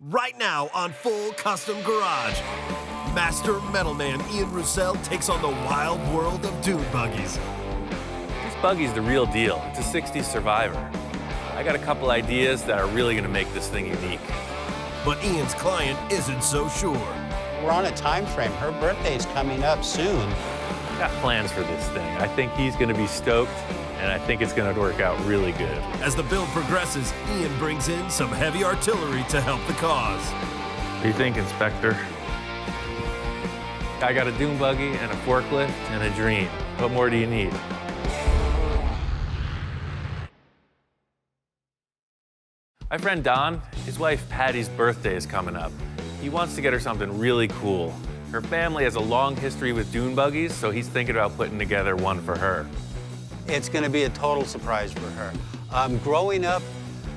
Right now on Full Custom Garage, Master Metalman Ian Roussel takes on the wild world of dune buggies. This buggy's the real deal. It's a 60s survivor. I got a couple ideas that are really gonna make this thing unique. But Ian's client isn't so sure. We're on a time frame. Her birthday's coming up soon. Got plans for this thing. I think he's gonna be stoked, and I think it's gonna work out really good. As the build progresses, Ian brings in some heavy artillery to help the cause. What do you think, Inspector? I got a dune buggy and a forklift and a dream. What more do you need? My friend Don, his wife Patty's birthday is coming up. He wants to get her something really cool. Her family has a long history with dune buggies, so he's thinking about putting together one for her. It's going to be a total surprise for her. Growing up,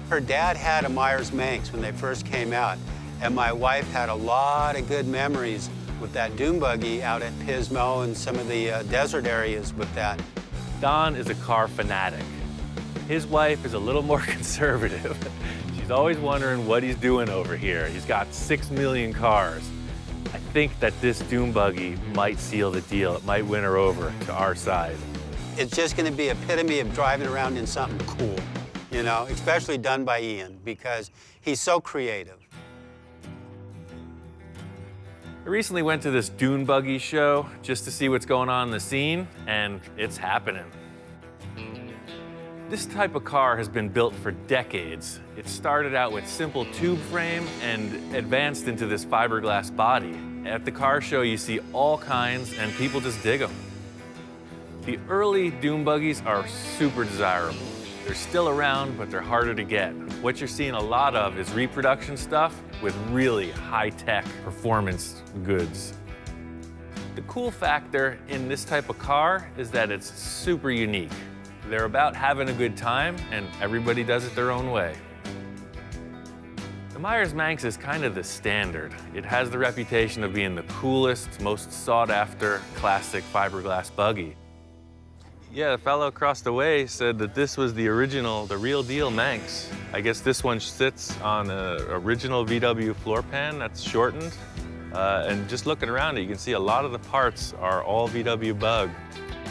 her dad had a Myers-Manx when they first came out, and my wife had a lot of good memories with that dune buggy out at Pismo and some of the desert areas with that. Don is a car fanatic. His wife is a little more conservative. She's always wondering what he's doing over here. He's got 6 million cars. I think that this dune buggy might seal the deal. It might win her over to our side. It's just going to be epitome of driving around in something cool, you know, especially done by Ian because he's so creative. I recently went to this dune buggy show just to see what's going on in the scene, and it's happening. This type of car has been built for decades. It started out with simple tube frame and advanced into this fiberglass body. At the car show, you see all kinds, and people just dig them. The early dune buggies are super desirable. They're still around, but they're harder to get. What you're seeing a lot of is reproduction stuff with really high-tech performance goods. The cool factor in this type of car is that it's super unique. They're about having a good time, and everybody does it their own way. The Myers-Manx is kind of the standard. It has the reputation of being the coolest, most sought-after classic fiberglass buggy. Yeah, the fellow across the way said that this was the original, the real deal Manx. I guess this one sits on an original VW floor pan that's shortened. And just looking around it, you can see a lot of the parts are all VW Bug.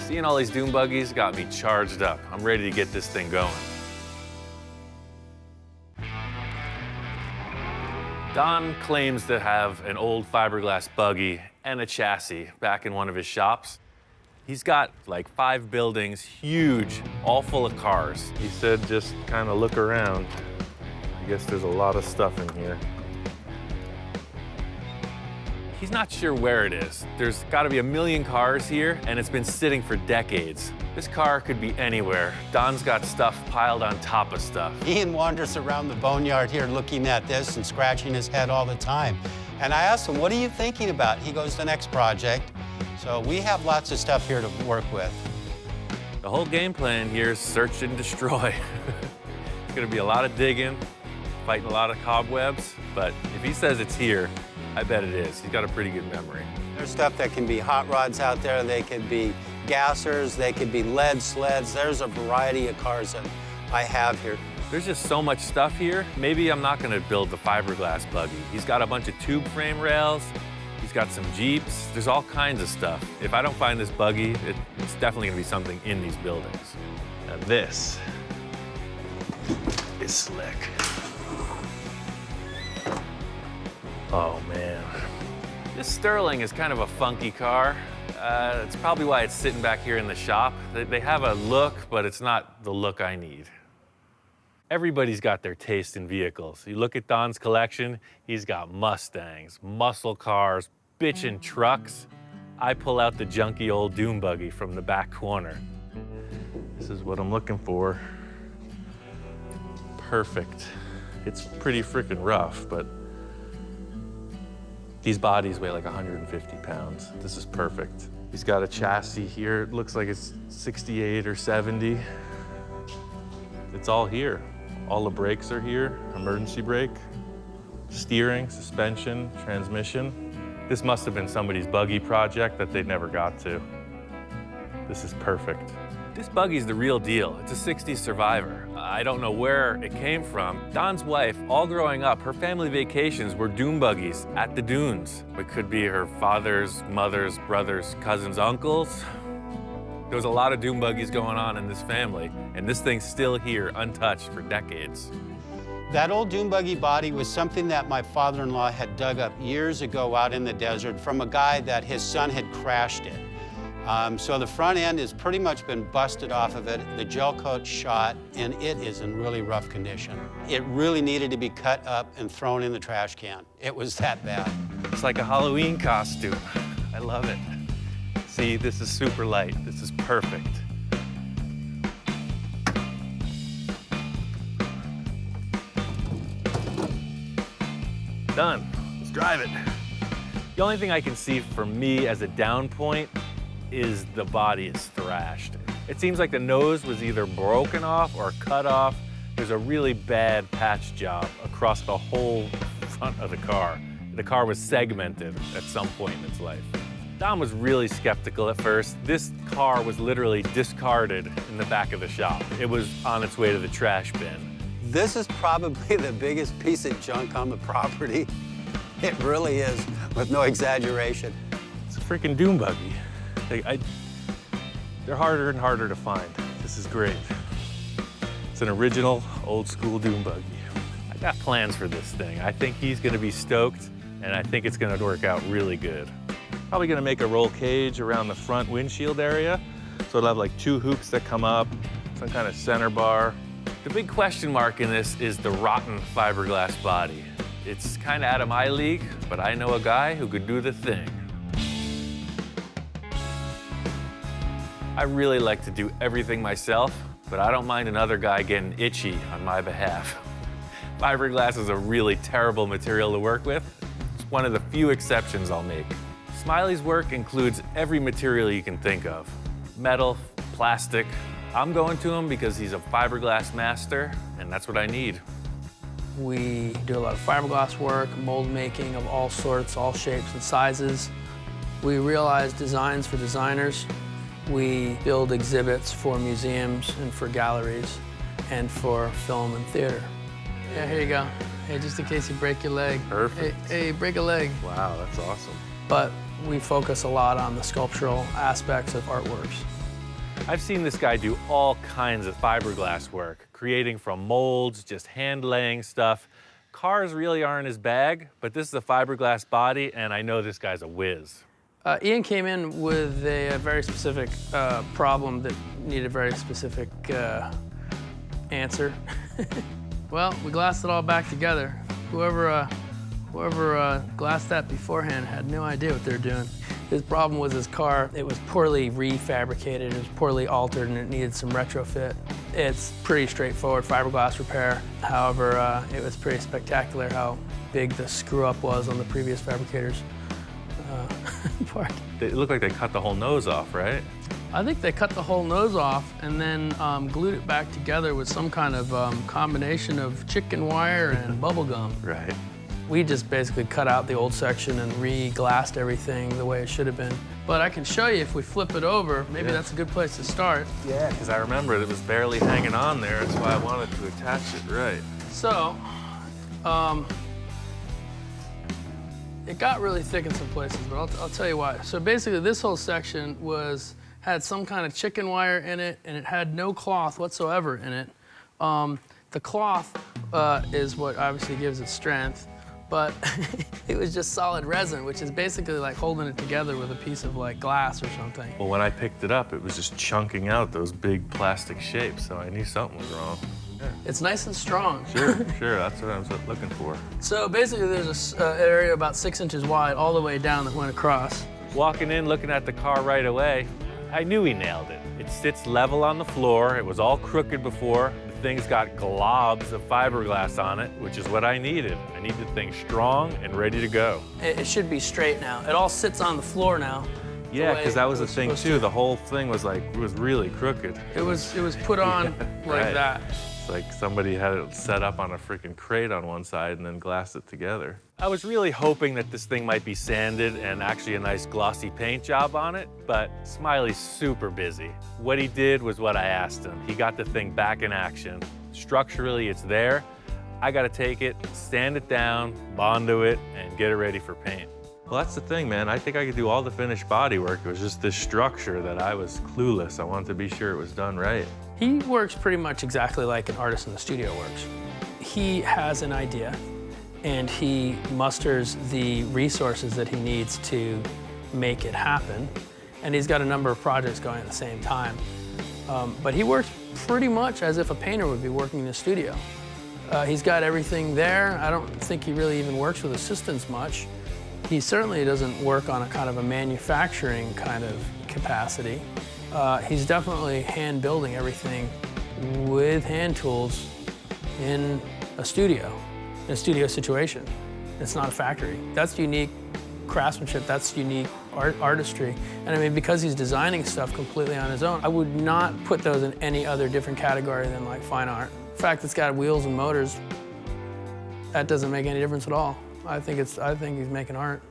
Seeing all these dune buggies got me charged up. I'm ready to get this thing going. Don claims to have an old fiberglass buggy and a chassis back in one of his shops. He's got like 5 buildings, huge, all full of cars. He said just kind of look around. I guess there's a lot of stuff in here. He's not sure where it is. There's got to be 1 million cars here, and it's been sitting for decades. This car could be anywhere. Don's got stuff piled on top of stuff. Ian wanders around the boneyard here looking at this and scratching his head all the time. And I asked him, what are you thinking about? He goes, the next project. So we have lots of stuff here to work with. The whole game plan here is search and destroy. It's gonna be a lot of digging, fighting a lot of cobwebs, but if he says it's here, I bet it is. He's got a pretty good memory. There's stuff that can be hot rods out there, they could be gassers, they could be lead sleds. There's a variety of cars that I have here. There's just so much stuff here. Maybe I'm not gonna build the fiberglass buggy. He's got a bunch of tube frame rails. He's got some Jeeps. There's all kinds of stuff. If I don't find this buggy, it's definitely gonna be something in these buildings. Now this is slick. Oh man. This Sterling is kind of a funky car. It's probably why it's sitting back here in the shop. They have a look, but it's not the look I need. Everybody's got their taste in vehicles. You look at Don's collection, he's got Mustangs, muscle cars, bitchin' trucks. I pull out the junky old dune buggy from the back corner. This is what I'm looking for. Perfect. It's pretty freaking rough, but these bodies weigh like 150 pounds. This is perfect. He's got a chassis here. It looks like it's 68 or 70. It's all here. All the brakes are here, emergency brake, steering, suspension, transmission. This must have been somebody's buggy project that they never got to. This is perfect. This buggy's the real deal. It's a 60s survivor. I don't know where it came from. Don's wife, all growing up, her family vacations were dune buggies at the dunes. It could be her father's, mother's, brother's, cousin's, uncles. There was a lot of dune buggies going on in this family, and this thing's still here, untouched for decades. That old dune buggy body was something that my father-in-law had dug up years ago out in the desert from a guy that his son had crashed it. So the front end has pretty much been busted off of it, the gel coat shot, and it is in really rough condition. It really needed to be cut up and thrown in the trash can. It was that bad. It's like a Halloween costume. I love it. See, this is super light. This is perfect. Done. Let's drive it. The only thing I can see for me as a down point is the body is thrashed. It seems like the nose was either broken off or cut off. There's a really bad patch job across the whole front of the car. The car was segmented at some point in its life. Don was really skeptical at first. This car was literally discarded in the back of the shop. It was on its way to the trash bin. This is probably the biggest piece of junk on the property. It really is, with no exaggeration. It's a freaking dune buggy. They're harder and harder to find. This is great. It's an original, old school dune buggy. I got plans for this thing. I think he's gonna be stoked, and I think it's gonna work out really good. Probably gonna make a roll cage around the front windshield area. So it'll have like 2 hoops that come up, some kind of center bar. The big question mark in this is the rotten fiberglass body. It's kind of out of my league, but I know a guy who could do the thing. I really like to do everything myself, but I don't mind another guy getting itchy on my behalf. Fiberglass is a really terrible material to work with. It's one of the few exceptions I'll make. Smiley's work includes every material you can think of. Metal, plastic. I'm going to him because he's a fiberglass master, and that's what I need. We do a lot of fiberglass work, mold making of all sorts, all shapes and sizes. We realize designs for designers. We build exhibits for museums and for galleries and for film and theater. Yeah, here you go. Hey, just in case you break your leg. Perfect. Hey, break a leg. Wow, that's awesome. But we focus a lot on the sculptural aspects of artworks. I've seen this guy do all kinds of fiberglass work, creating from molds, just hand laying stuff. Cars really aren't his bag, but this is a fiberglass body, and I know this guy's a whiz. Ian came in with a very specific problem that needed a very specific answer. Well, we glassed it all back together. Whoever glassed that beforehand had no idea what they were doing. His problem was his car. It was poorly refabricated, it was poorly altered, and it needed some retrofit. It's pretty straightforward fiberglass repair. However, it was pretty spectacular how big the screw-up was on the previous fabricators. Part. It looked like they cut the whole nose off, right? I think they cut the whole nose off and then glued it back together with some kind of combination of chicken wire and bubble gum. Right. We just basically cut out the old section and re-glassed everything the way it should have been. But I can show you if we flip it over, maybe that's a good place to start. Yeah, because I remember it was barely hanging on there. That's why I wanted to attach it, right. So, it got really thick in some places, but I'll tell you why. So basically this whole section had some kind of chicken wire in it, and it had no cloth whatsoever in it. The cloth is what obviously gives it strength, but it was just solid resin, which is basically like holding it together with a piece of like glass or something. Well, when I picked it up, it was just chunking out those big plastic shapes, so I knew something was wrong. Yeah. It's nice and strong. Sure, that's what I was looking for. So basically there's an area about 6 inches wide all the way down that went across. Walking in, looking at the car right away, I knew he nailed it. It sits level on the floor. It was all crooked before. The thing's got globs of fiberglass on it, which is what I needed. I need the thing strong and ready to go. It should be straight now. It all sits on the floor now, Yeah, way because that was it the thing supposed too. to. The whole thing was like, it was really crooked. It was put on like right. that. It's like somebody had it set up on a freaking crate on one side and then glassed it together. I was really hoping that this thing might be sanded and actually a nice glossy paint job on it, but Smiley's super busy. What he did was what I asked him. He got the thing back in action. Structurally, it's there. I gotta take it, sand it down, Bondo it, and get it ready for paint. Well, that's the thing, man. I think I could do all the finished body work. It was just this structure that I was clueless. I wanted to be sure it was done right. He works pretty much exactly like an artist in the studio works. He has an idea, and he musters the resources that he needs to make it happen. And he's got a number of projects going at the same time. But he works pretty much as if a painter would be working in the studio. He's got everything there. I don't think he really even works with assistants much. He certainly doesn't work on a kind of a manufacturing kind of capacity. He's definitely hand building everything with hand tools in a studio situation. It's not a factory. That's unique craftsmanship, that's unique artistry. And I mean, because he's designing stuff completely on his own, I would not put those in any other different category than like fine art. The fact it's got wheels and motors, that doesn't make any difference at all. I think he's making art.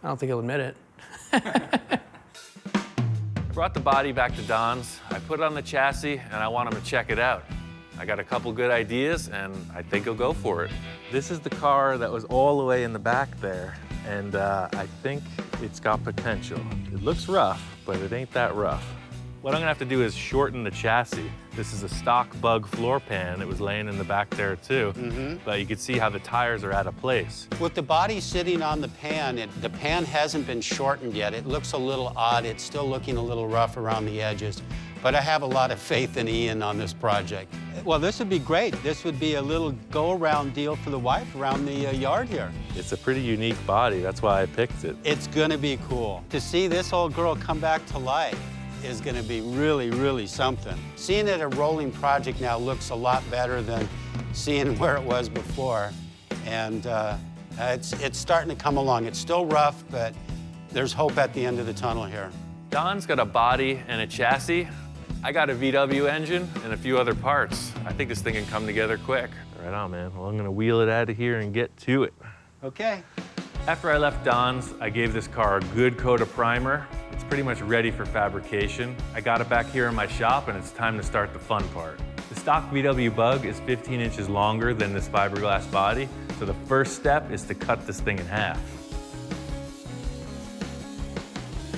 I don't think he'll admit it. I brought the body back to Don's. I put it on the chassis, and I want him to check it out. I got a couple good ideas, and I think he'll go for it. This is the car that was all the way in the back there, and I think it's got potential. It looks rough, but it ain't that rough. What I'm gonna have to do is shorten the chassis. This is a stock bug floor pan. It was laying in the back there too, but you can see how the tires are out of place. With the body sitting on the pan, the pan hasn't been shortened yet. It looks a little odd. It's still looking a little rough around the edges, but I have a lot of faith in Ian on this project. Well, this would be great. This would be a little go-around deal for the wife around the yard here. It's a pretty unique body. That's why I picked it. It's gonna be cool. To see this old girl come back to life is gonna be really, really something. Seeing it a rolling project now looks a lot better than seeing where it was before. And it's starting to come along. It's still rough, but there's hope at the end of the tunnel here. Don's got a body and a chassis. I got a VW engine and a few other parts. I think this thing can come together quick. Right on, man. Well, I'm gonna wheel it out of here and get to it. Okay. After I left Don's, I gave this car a good coat of primer. It's pretty much ready for fabrication. I got it back here in my shop, and it's time to start the fun part. The stock VW Bug is 15 inches longer than this fiberglass body, so the first step is to cut this thing in half.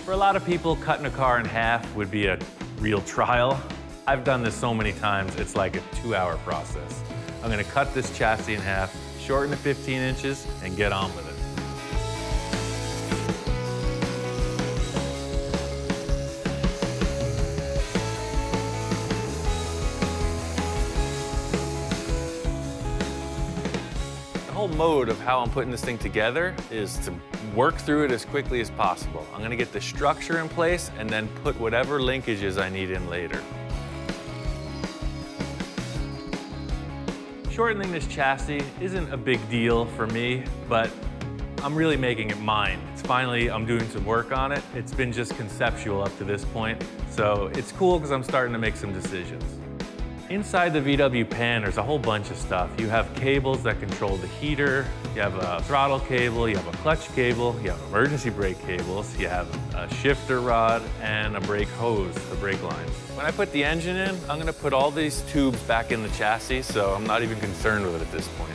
For a lot of people, cutting a car in half would be a real trial. I've done this so many times, it's like a 2-hour process. I'm gonna cut this chassis in half, shorten to 15 inches, and get on with it. The whole mode of how I'm putting this thing together is to work through it as quickly as possible. I'm gonna get the structure in place and then put whatever linkages I need in later. Shortening this chassis isn't a big deal for me, but I'm really making it mine. It's finally, I'm doing some work on it. It's been just conceptual up to this point, so it's cool because I'm starting to make some decisions. Inside the VW pan, there's a whole bunch of stuff. You have cables that control the heater, you have a throttle cable, you have a clutch cable, you have emergency brake cables, you have a shifter rod, and a brake hose, the brake lines. When I put the engine in, I'm gonna put all these tubes back in the chassis, so I'm not even concerned with it at this point.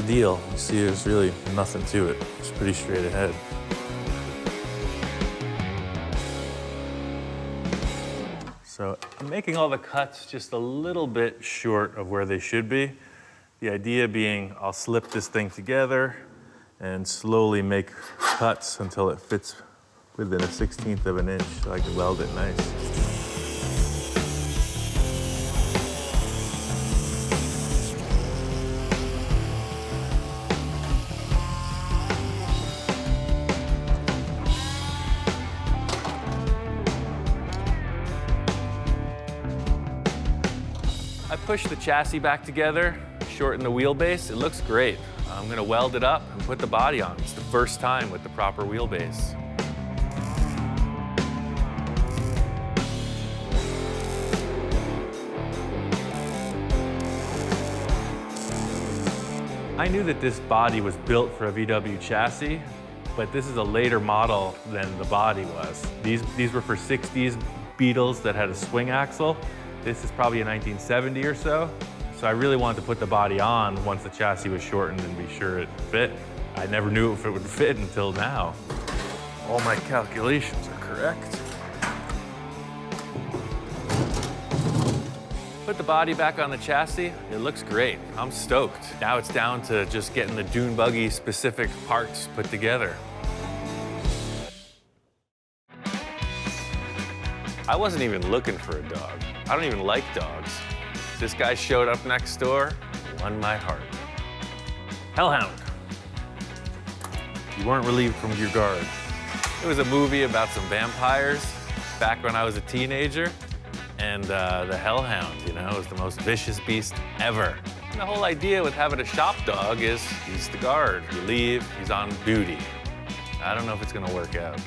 Deal. You see, there's really nothing to it. It's pretty straight ahead. So I'm making all the cuts just a little bit short of where they should be. The idea being I'll slip this thing together and slowly make cuts until it fits within 1/16 of an inch so I can weld it nice. push the chassis back together, shorten the wheelbase, it looks great. I'm gonna weld it up and put the body on. It's the first time with the proper wheelbase. I knew that this body was built for a VW chassis, but this is a later model than the body was. These were for 60s Beetles that had a swing axle. This is probably a 1970 or so. So I really wanted to put the body on once the chassis was shortened and be sure it fit. I never knew if it would fit until now. All my calculations are correct. Put the body back on the chassis, it looks great. I'm stoked. Now it's down to just getting the dune buggy specific parts put together. I wasn't even looking for a dog. I don't even like dogs. This guy showed up next door, won my heart. Hellhound. You weren't relieved from your guard. It was a movie about some vampires back when I was a teenager. And the Hellhound, you know, is the most vicious beast ever. And the whole idea with having a shop dog is he's the guard. You leave, he's on duty. I don't know if it's gonna work out.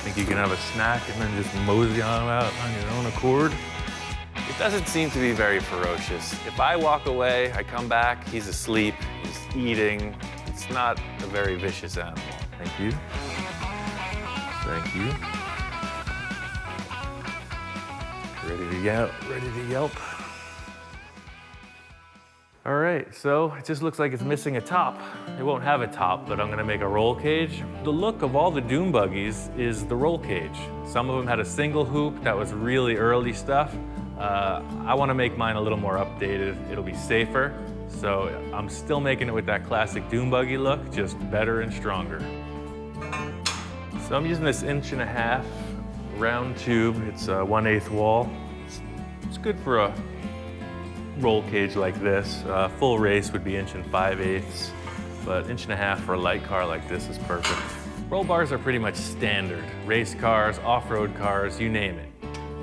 Think you can have a snack and then just mosey on out on your own accord? It doesn't seem to be very ferocious. If I walk away, I come back, he's asleep, he's eating. It's not a very vicious animal. Thank you. Thank you. Ready to yelp. All right, so it just looks like it's missing a top. It won't have a top, but I'm gonna make a roll cage. The look of all the dune buggies is the roll cage. Some of them had a single hoop, that was really early stuff. I wanna make mine a little more updated. It'll be safer, so I'm still making it with that classic dune buggy look, just better and stronger. So I'm using this 1.5 inch round tube. It's a 1/8 wall. It's good for a roll cage like this. Full race would be 1 5/8 inches, but 1.5 inch for a light car like this is perfect. Roll bars are pretty much standard. Race cars, off-road cars, you name it.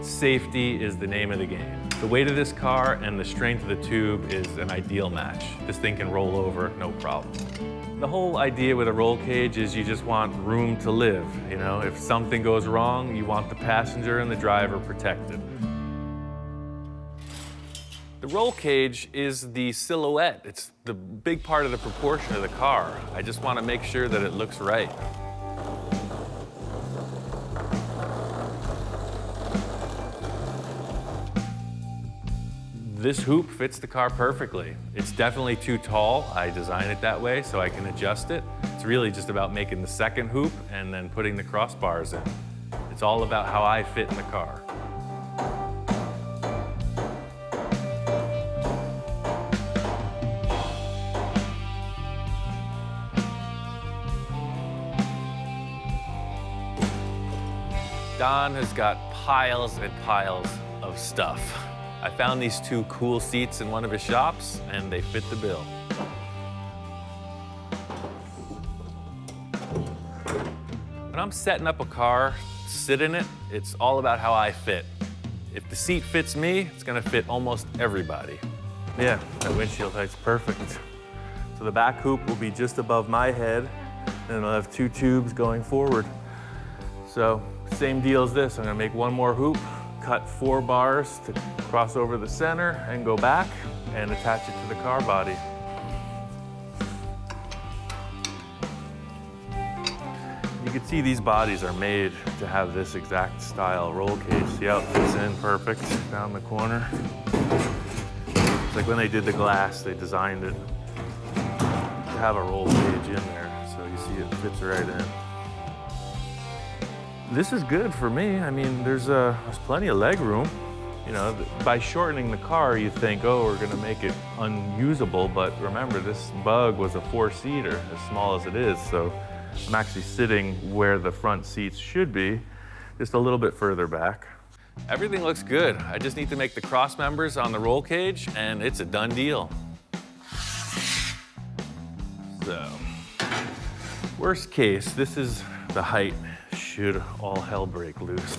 Safety is the name of the game. The weight of this car and the strength of the tube is an ideal match. This thing can roll over, no problem. The whole idea with a roll cage is you just want room to live. You know, if something goes wrong, you want the passenger and the driver protected. The roll cage is the silhouette. It's the big part of the proportion of the car. I just want to make sure that it looks right. This hoop fits the car perfectly. It's definitely too tall. I designed it that way so I can adjust it. It's really just about making the second hoop and then putting the crossbars in. It's all about how I fit in the car. Don has got piles and piles of stuff. I found these 2 cool seats in one of his shops, and they fit the bill. When I'm setting up a car, sit in it, it's all about how I fit. If the seat fits me, it's gonna fit almost everybody. Yeah, that windshield height's perfect. So the back hoop will be just above my head, and I'll have 2 tubes going forward. So, same deal as this. I'm gonna make 1 more hoop, cut 4 bars to cross over the center and go back and attach it to the car body. You can see these bodies are made to have this exact style roll cage. See how it fits in perfect down the corner. It's like when they did the glass, they designed it to have a roll cage in there. So you see it fits right in. This is good for me. I mean, there's plenty of leg room. You know, by shortening the car, you think, oh, we're gonna make it unusable, but remember, this Bug was a 4-seater, as small as it is, so I'm actually sitting where the front seats should be, just a little bit further back. Everything looks good. I just need to make the cross members on the roll cage, and it's a done deal. So, worst case, this is the height. Should all hell break loose.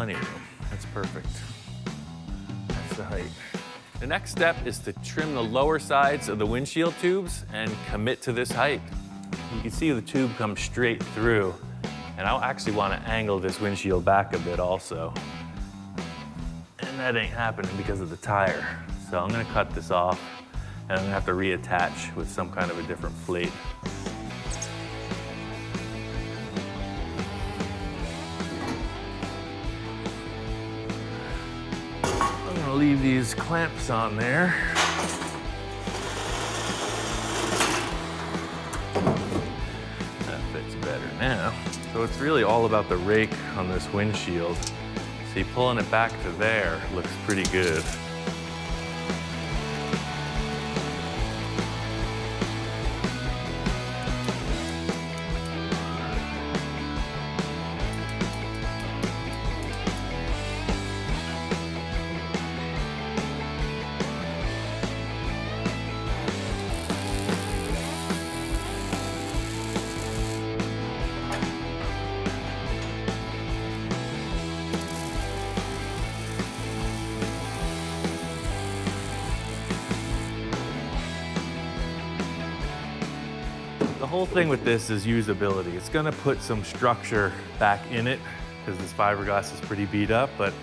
plenty of room. That's perfect. That's the height. The next step is to trim the lower sides of the windshield tubes and commit to this height. You can see the tube comes straight through, and I'll actually want to angle this windshield back a bit also. And that ain't happening because of the tire. So I'm gonna cut this off, and I'm gonna have to reattach with some kind of a different plate. I'm gonna leave these clamps on there. That fits better now. So it's really all about the rake on this windshield. See, pulling it back to there looks pretty good. The whole thing with this is usability. It's gonna put some structure back in it because this fiberglass is pretty beat up, but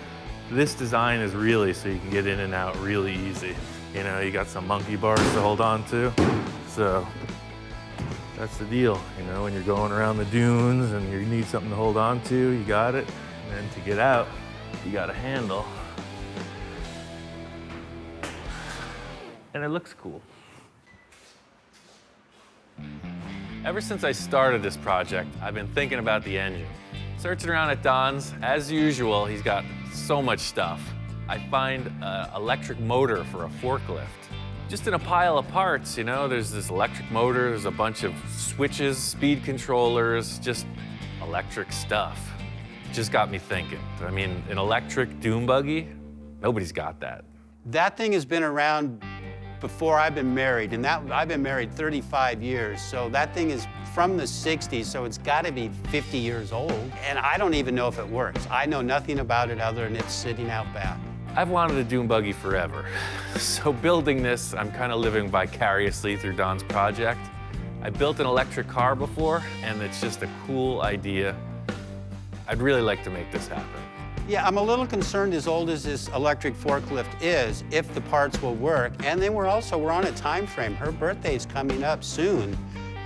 this design is really so you can get in and out really easy. You know, you got some monkey bars to hold on to. So that's the deal. You know, when you're going around the dunes and you need something to hold on to, you got it. And then to get out, you got a handle. And it looks cool. Ever since I started this project, I've been thinking about the engine. Searching around at Don's, as usual, he's got so much stuff. I find an electric motor for a forklift. Just in a pile of parts, you know, there's this electric motor, there's a bunch of switches, speed controllers, just electric stuff. Just got me thinking. I mean, an electric dune buggy, nobody's got that. That thing has been around before I've been married, and I've been married 35 years, so that thing is from the 60s, so it's gotta be 50 years old, and I don't even know if it works. I know nothing about it other than it's sitting out back. I've wanted a dune buggy forever, so building this, I'm kind of living vicariously through Don's project. I built an electric car before, and it's just a cool idea. I'd really like to make this happen. Yeah, I'm a little concerned as old as this electric forklift is, if the parts will work. And then we're on a time frame. Her birthday's coming up soon,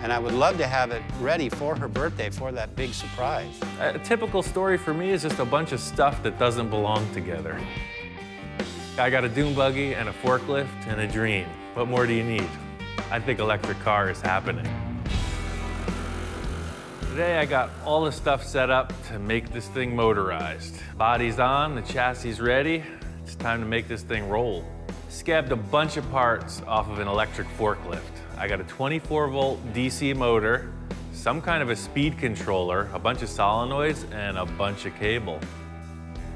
and I would love to have it ready for her birthday for that big surprise. A typical story for me is just a bunch of stuff that doesn't belong together. I got a dune buggy and a forklift and a dream. What more do you need? I think electric car is happening. Today I got all the stuff set up to make this thing motorized. Body's on, the chassis ready. It's time to make this thing roll. Scabbed a bunch of parts off of an electric forklift. I got a 24-volt DC motor, some kind of a speed controller, a bunch of solenoids, and a bunch of cable.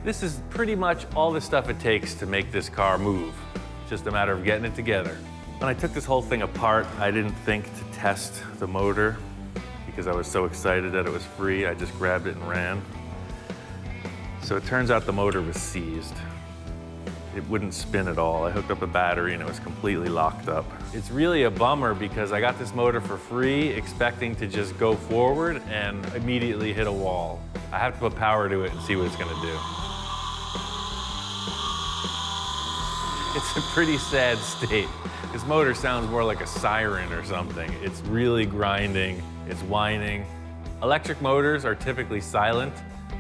This is pretty much all the stuff it takes to make this car move. It's just a matter of getting it together. When I took this whole thing apart, I didn't think to test the motor because I was so excited that it was free. I just grabbed it and ran. So it turns out the motor was seized. It wouldn't spin at all. I hooked up a battery and it was completely locked up. It's really a bummer because I got this motor for free, expecting to just go forward and immediately hit a wall. I have to put power to it and see what it's gonna do. It's a pretty sad state. This motor sounds more like a siren or something. It's really grinding, it's whining. Electric motors are typically silent,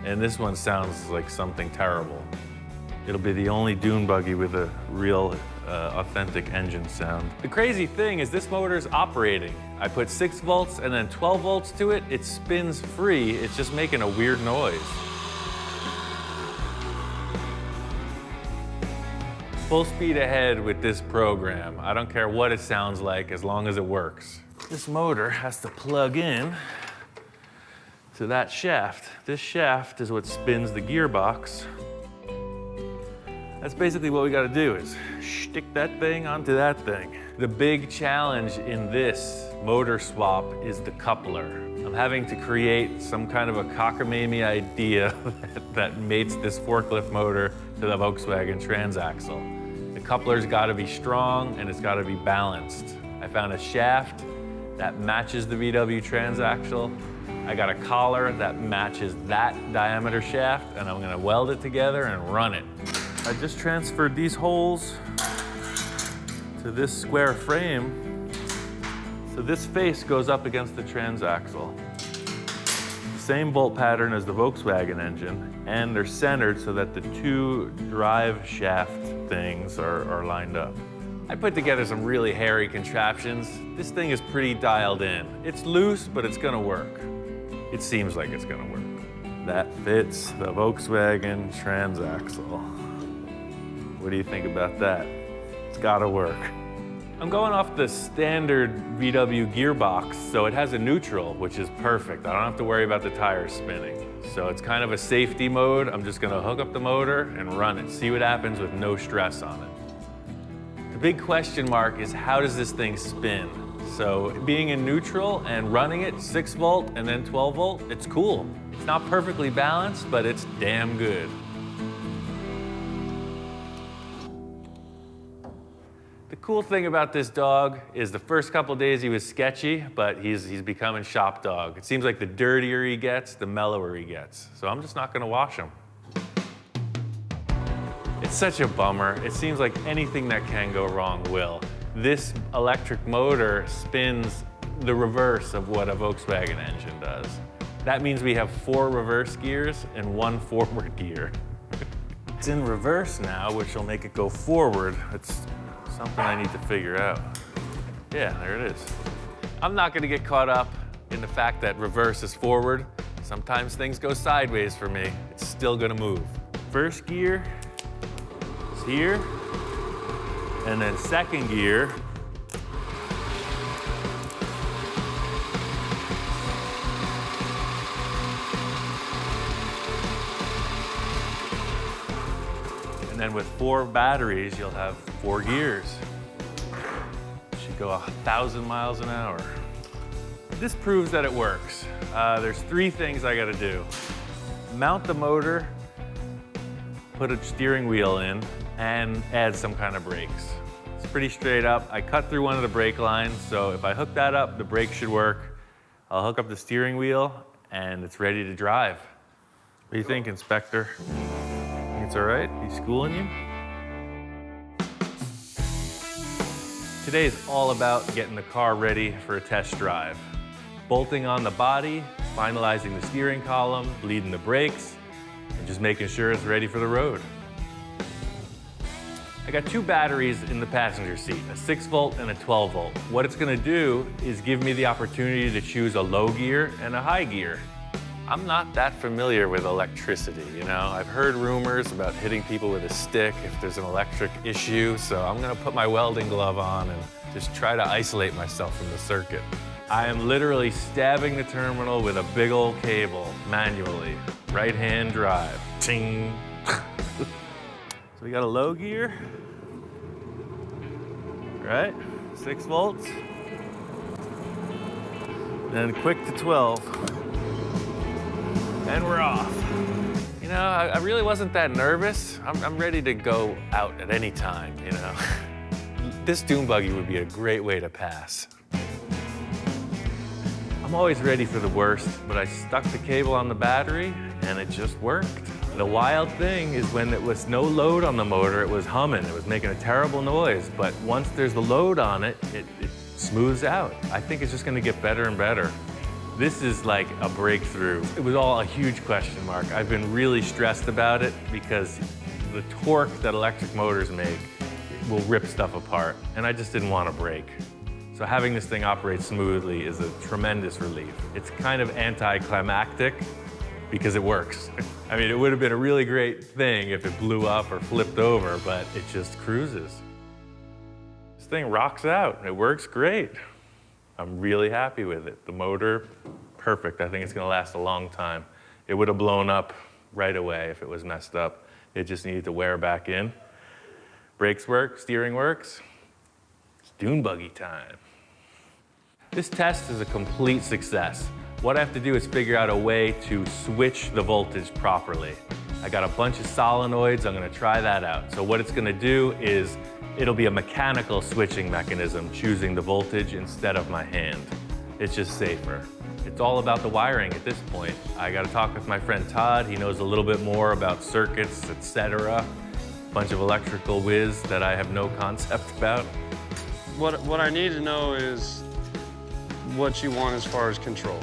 and this one sounds like something terrible. It'll be the only dune buggy with a real authentic engine sound. The crazy thing is this motor is operating. I put 6 volts and then 12 volts to it. It spins free. It's just making a weird noise. Full speed ahead with this program. I don't care what it sounds like as long as it works. This motor has to plug in to that shaft. This shaft is what spins the gearbox. That's basically what we gotta do is stick that thing onto that thing. The big challenge in this motor swap is the coupler. I'm having to create some kind of a cockamamie idea that mates this forklift motor to the Volkswagen transaxle. The coupler's gotta be strong and it's gotta be balanced. I found a shaft that matches the VW transaxle. I got a collar that matches that diameter shaft, and I'm gonna weld it together and run it. I just transferred these holes to this square frame. So this face goes up against the transaxle. The same bolt pattern as the Volkswagen engine, and they're centered so that the two drive shaft things are lined up. I put together some really hairy contraptions. This thing is pretty dialed in. It's loose, but it's gonna work. It seems like it's gonna work. That fits the Volkswagen transaxle. What do you think about that? It's gotta work. I'm going off the standard VW gearbox, so it has a neutral, which is perfect. I don't have to worry about the tires spinning. So it's kind of a safety mode. I'm just gonna hook up the motor and run it, see what happens with no stress on it. The big question mark is how does this thing spin? So being in neutral and running it 6 volt and then 12 volt, it's cool. It's not perfectly balanced, but it's damn good. The cool thing about this dog is the first couple days he was sketchy, but he's becoming shop dog. It seems like the dirtier he gets, the mellower he gets. So I'm just not gonna wash him. It's such a bummer. It seems like anything that can go wrong will. This electric motor spins the reverse of what a Volkswagen engine does. That means we have 4 reverse gears and 1 forward gear. It's in reverse now, which will make it go forward. It's something I need to figure out. Yeah, there it is. I'm not gonna get caught up in the fact that reverse is forward. Sometimes things go sideways for me. It's still gonna move. First gear is here, and then second gear and then with 4 batteries, you'll have 4 gears. Should go 1,000 miles an hour. This proves that it works. There's 3 things I gotta do. Mount the motor, put a steering wheel in, and add some kind of brakes. It's pretty straight up. I cut through one of the brake lines, so if I hook that up, the brake should work. I'll hook up the steering wheel, and it's ready to drive. What do you think, Inspector? Think it's all right? He's schooling you? Today is all about getting the car ready for a test drive. Bolting on the body, finalizing the steering column, bleeding the brakes, and just making sure it's ready for the road. I got 2 batteries in the passenger seat, a 6 volt and a 12 volt. What it's gonna do is give me the opportunity to choose a low gear and a high gear. I'm not that familiar with electricity, you know? I've heard rumors about hitting people with a stick if there's an electric issue, so I'm gonna put my welding glove on and just try to isolate myself from the circuit. I am literally stabbing the terminal with a big old cable, manually. Right-hand drive, ting. So we got a low gear, right? 6 volts. Then quick to 12. And we're off. You know, I really wasn't that nervous. I'm ready to go out at any time, you know. This dune buggy would be a great way to pass. I'm always ready for the worst, but I stuck the cable on the battery and it just worked. The wild thing is when it was no load on the motor, it was humming. It was making a terrible noise, but once there's the load on it, it smooths out. I think it's just gonna get better and better. This is like a breakthrough. It was all a huge question mark. I've been really stressed about it because the torque that electric motors make will rip stuff apart, and I just didn't want to break. So having this thing operate smoothly is a tremendous relief. It's kind of anticlimactic because it works. I mean, it would have been a really great thing if it blew up or flipped over, but it just cruises. This thing rocks out. It works great. I'm really happy with it. The motor, perfect. I think it's gonna last a long time. It would have blown up right away if it was messed up. It just needed to wear back in. Brakes work, steering works. It's dune buggy time. This test is a complete success. What I have to do is figure out a way to switch the voltage properly. I got a bunch of solenoids, I'm gonna try that out. So what it's gonna do is, it'll be a mechanical switching mechanism, choosing the voltage instead of my hand. It's just safer. It's all about the wiring at this point. I gotta talk with my friend Todd. He knows a little bit more about circuits, etc. Bunch of electrical whiz that I have no concept about. What I need to know is what you want as far as control.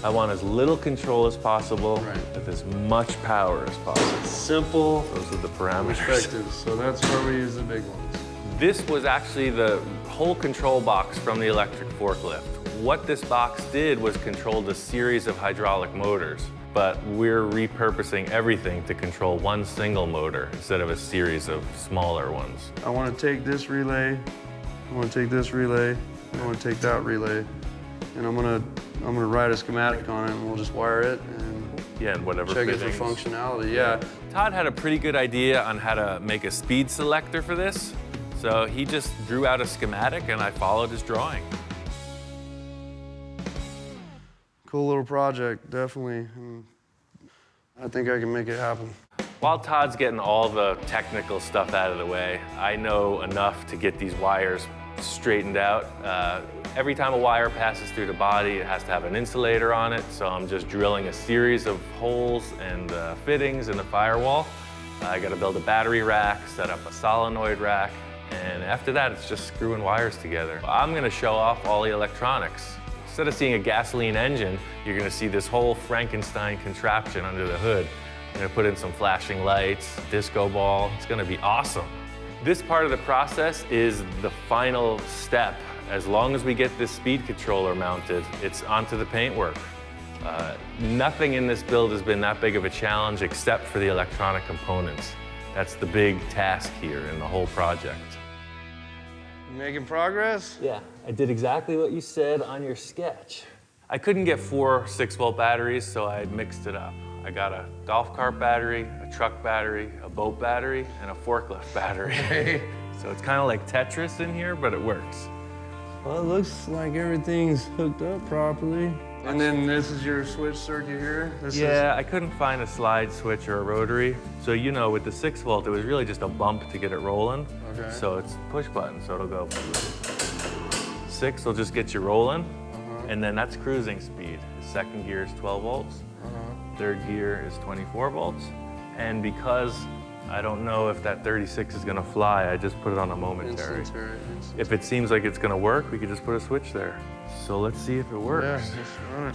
I want as little control as possible with as much power as possible. Simple, Those are the parameters. perspective. So that's where we use the big ones. This was actually the whole control box from the electric forklift. What this box did was controlled a series of hydraulic motors, but we're repurposing everything to control one single motor instead of a series of smaller ones. I want to take this relay, I want to take this relay, I want to take that relay, and I'm gonna write a schematic on it, and we'll just wire it and And whatever check it fittings. for functionality. Yeah. Todd had a pretty good idea on how to make a speed selector for this, so he just drew out a schematic and I followed his drawing. Cool little project, definitely. And I think I can make it happen. While Todd's getting all the technical stuff out of the way, I know enough to get these wires straightened out. Every time a wire passes through the body, it has to have an insulator on it, so I'm just drilling a series of holes and fittings in the firewall. I gotta build a battery rack, set up a solenoid rack, and after that, it's just screwing wires together. I'm gonna show off all the electronics. Instead of seeing a gasoline engine, you're gonna see this whole Frankenstein contraption under the hood. I'm gonna put in some flashing lights, disco ball. It's gonna be awesome. This part of the process is the final step. As long as we get this speed controller mounted, it's onto the paintwork. Nothing in this build has been that big of a challenge except for the electronic components. That's the big task here in the whole project. You making progress? Yeah, I did exactly what you said on your sketch. I couldn't get 4 6-volt batteries, so I mixed it up. I got a golf cart battery, a truck battery, a boat battery, and a forklift battery. So it's kind of like Tetris in here, but it works. Well, it looks like everything's hooked up properly. And then this is your switch circuit here? Yeah, I couldn't find a slide switch or a rotary. So you know, with the 6-volt, it was really just a bump to get it rolling. Okay. So it's push button, so it'll go. 6 will just get you rolling, and then that's cruising speed. The second gear is 12 volts. Third gear is 24 volts. And because I don't know if that 36 is gonna fly, I just put it on a momentary. If it seems like it's gonna work, we could just put a switch there. So let's see if it works. Yeah, just run it.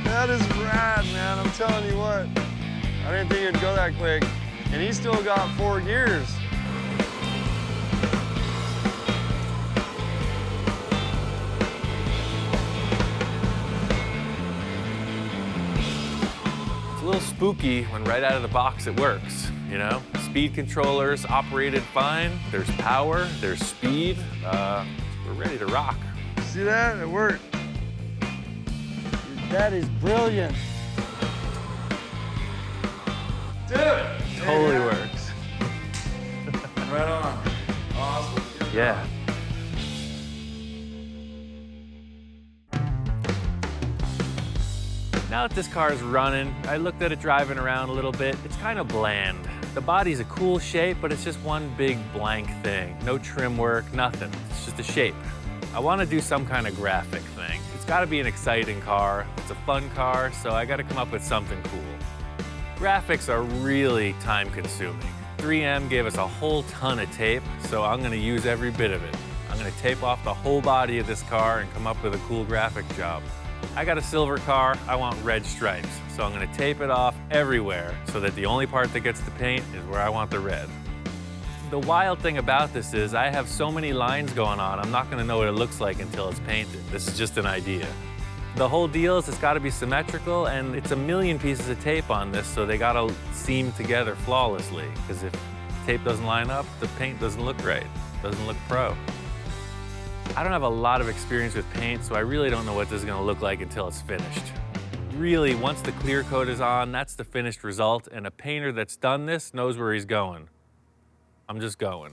That is rad, man. I'm telling you what. I didn't think it'd go that quick. And he's still got 4 gears. It's a little spooky when right out of the box it works, you know? Speed controllers operated fine. There's power, there's speed. We're ready to rock. See that? It worked. That is brilliant. Dude! Totally works. Right on. Awesome. Yeah. Now that this car is running, I looked at it driving around a little bit. It's kind of bland. The body's a cool shape, but it's just one big blank thing. No trim work, nothing. It's just a shape. I want to do some kind of graphic thing. It's got to be an exciting car. It's a fun car, so I got to come up with something cool. Graphics are really time-consuming. 3M gave us a whole ton of tape, so I'm going to use every bit of it. I'm going to tape off the whole body of this car and come up with a cool graphic job. I got a silver car, I want red stripes, so I'm going to tape it off everywhere so that the only part that gets the paint is where I want the red. The wild thing about this is I have so many lines going on, I'm not going to know what it looks like until it's painted. This is just an idea. The whole deal is it's got to be symmetrical, and it's a million pieces of tape on this, so they got to seam together flawlessly, because if tape doesn't line up, the paint doesn't look right, doesn't look pro. I don't have a lot of experience with paint, so I really don't know what this is going to look like until it's finished. Really, once the clear coat is on, that's the finished result, and a painter that's done this knows where he's going. I'm just going.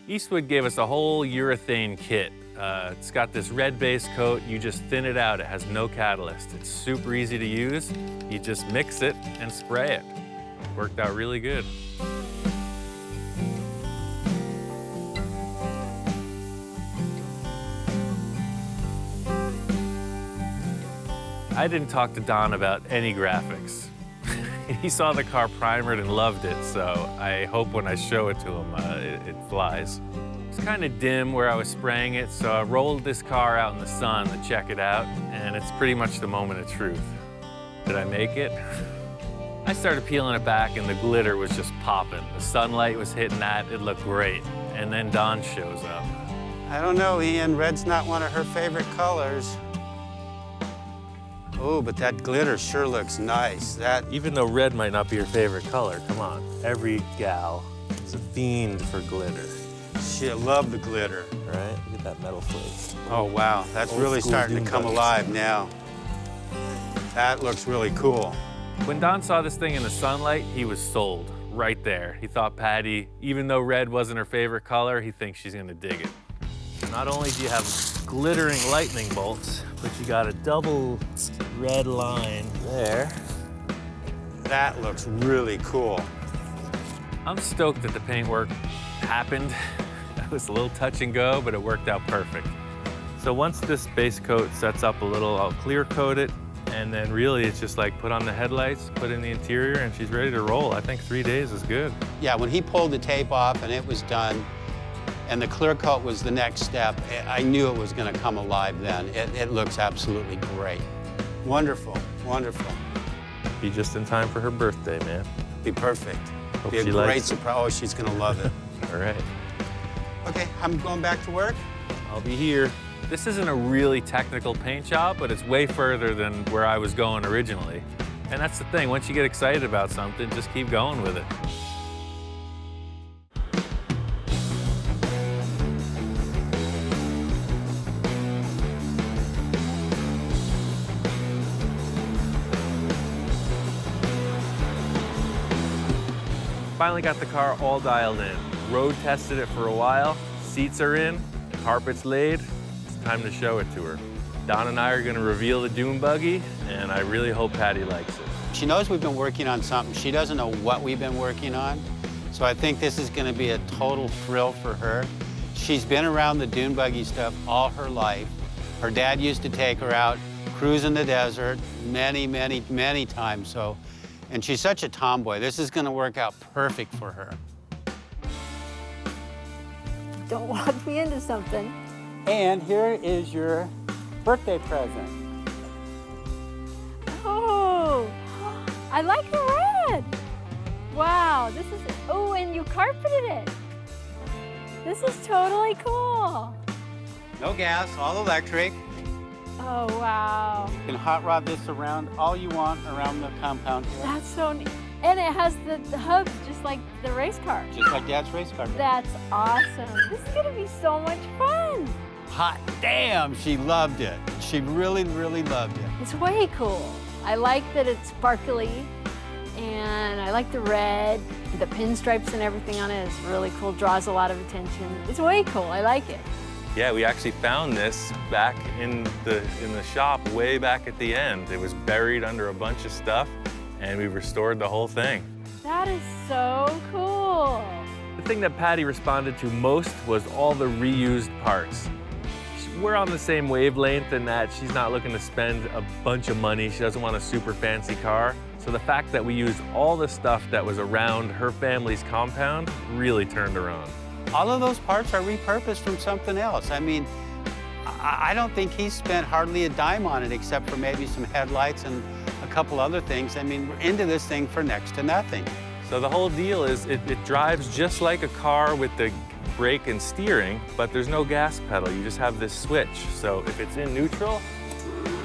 Eastwood gave us a whole urethane kit. It's got this red base coat. You just thin it out. It has no catalyst. It's super easy to use. You just mix it and spray it. Worked out really good. I didn't talk to Don about any graphics. He saw the car primered and loved it, so I hope when I show it to him, it flies. It's kind of dim where I was spraying it, so I rolled this car out in the sun to check it out, and it's pretty much the moment of truth. Did I make it? I started peeling it back, and the glitter was just popping. The sunlight was hitting that, it looked great. And then Dawn shows up. I don't know, Ian. Red's not one of her favorite colors. Oh, but that glitter sure looks nice. Even though red might not be your favorite color, come on. Every gal is a fiend for glitter. Shit, love the glitter. Right? Look at that metal flake. Oh, wow. That's really starting to come alive now. That looks really cool. When Don saw this thing in the sunlight, he was sold right there. He thought Patty, even though red wasn't her favorite color, he thinks she's gonna dig it. Not only do you have glittering lightning bolts, but you got a double red line there. That looks really cool. I'm stoked that the paint work happened. It was a little touch and go, but it worked out perfect. So once this base coat sets up a little, I'll clear coat it, and then really it's just like put on the headlights, put in the interior, and she's ready to roll. I think 3 days is good. Yeah, when he pulled the tape off and it was done, and the clear coat was the next step, I knew it was going to come alive then. It looks absolutely great. Wonderful, wonderful. Be just in time for her birthday, man. Be perfect. Hope Be a she great likes it. surprise. Oh, she's going to love it. All right. Okay, I'm going back to work. I'll be here. This isn't a really technical paint job, but it's way further than where I was going originally. And that's the thing, once you get excited about something, just keep going with it. Finally got the car all dialed in. Road tested it for a while, seats are in, carpet's laid, it's time to show it to her. Don and I are gonna reveal the dune buggy, and I really hope Patty likes it. She knows we've been working on something. She doesn't know what we've been working on. So I think this is gonna be a total thrill for her. She's been around the dune buggy stuff all her life. Her dad used to take her out, cruise in the desert many, many, many times. And she's such a tomboy. This is gonna work out perfect for her. Don't walk me into something. And here is your birthday present. Oh, I like the red. Wow, this is, oh, and you carpeted it. This is totally cool. No gas, all electric. Oh, wow. You can hot rod this around all you want around the compound here. That's so neat. And it has the hubs just like the race car. Just like Dad's race car. That's awesome. This is gonna be so much fun. Hot damn, she loved it. She really, really loved it. It's way cool. I like that it's sparkly, and I like the red. The pinstripes and everything on it is really cool, draws a lot of attention. It's way cool, I like it. Yeah, we actually found this back in the shop way back at the end. It was buried under a bunch of stuff, and we restored the whole thing. That is so cool. The thing that Patty responded to most was all the reused parts. We're on the same wavelength in that she's not looking to spend a bunch of money. She doesn't want a super fancy car. So the fact that we used all the stuff that was around her family's compound really turned her on. All of those parts are repurposed from something else. I mean, I don't think he spent hardly a dime on it except for maybe some headlights and a couple other things. I mean, we're into this thing for next to nothing. So the whole deal is it drives just like a car with the brake and steering, but there's no gas pedal. You just have this switch. So if it's in neutral,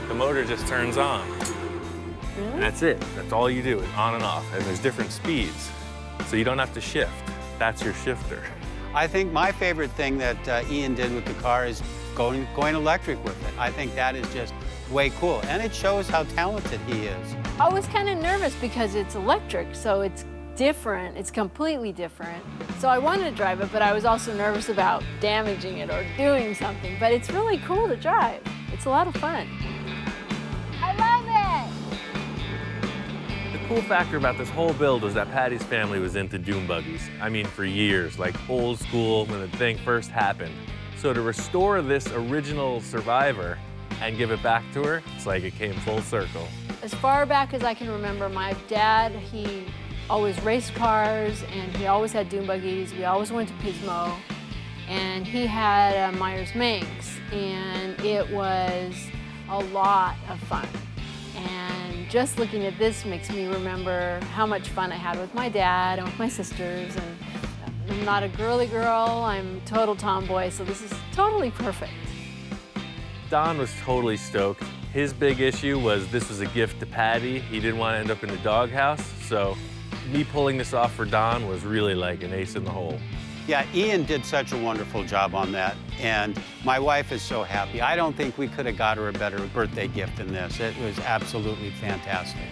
the motor just turns on. Really? And that's it. That's all you do, is on and off. And there's different speeds. So you don't have to shift. That's your shifter. I think my favorite thing that Ian did with the car is going electric with it. I think that is just way cool, and it shows how talented he is. I was kind of nervous because it's electric, so it's different. It's completely different. So I wanted to drive it, but I was also nervous about damaging it or doing something. But it's really cool to drive. It's a lot of fun. I love it! The cool factor about this whole build was that Patty's family was into dune buggies. I mean, for years, like old school when the thing first happened. So to restore this original survivor and give it back to her, it's like it came full circle. As far back as I can remember, my dad, he always raced cars, and he always had dune buggies. We always went to Pismo, and he had a Myers-Manx, and it was a lot of fun. And just looking at this makes me remember how much fun I had with my dad and with my sisters. And I'm not a girly girl, I'm a total tomboy, so this is totally perfect. Don was totally stoked. His big issue was this was a gift to Patty. He didn't want to end up in the doghouse, so me pulling this off for Don was really like an ace in the hole. Yeah, Ian did such a wonderful job on that, and my wife is so happy. I don't think we could have got her a better birthday gift than this. It was absolutely fantastic.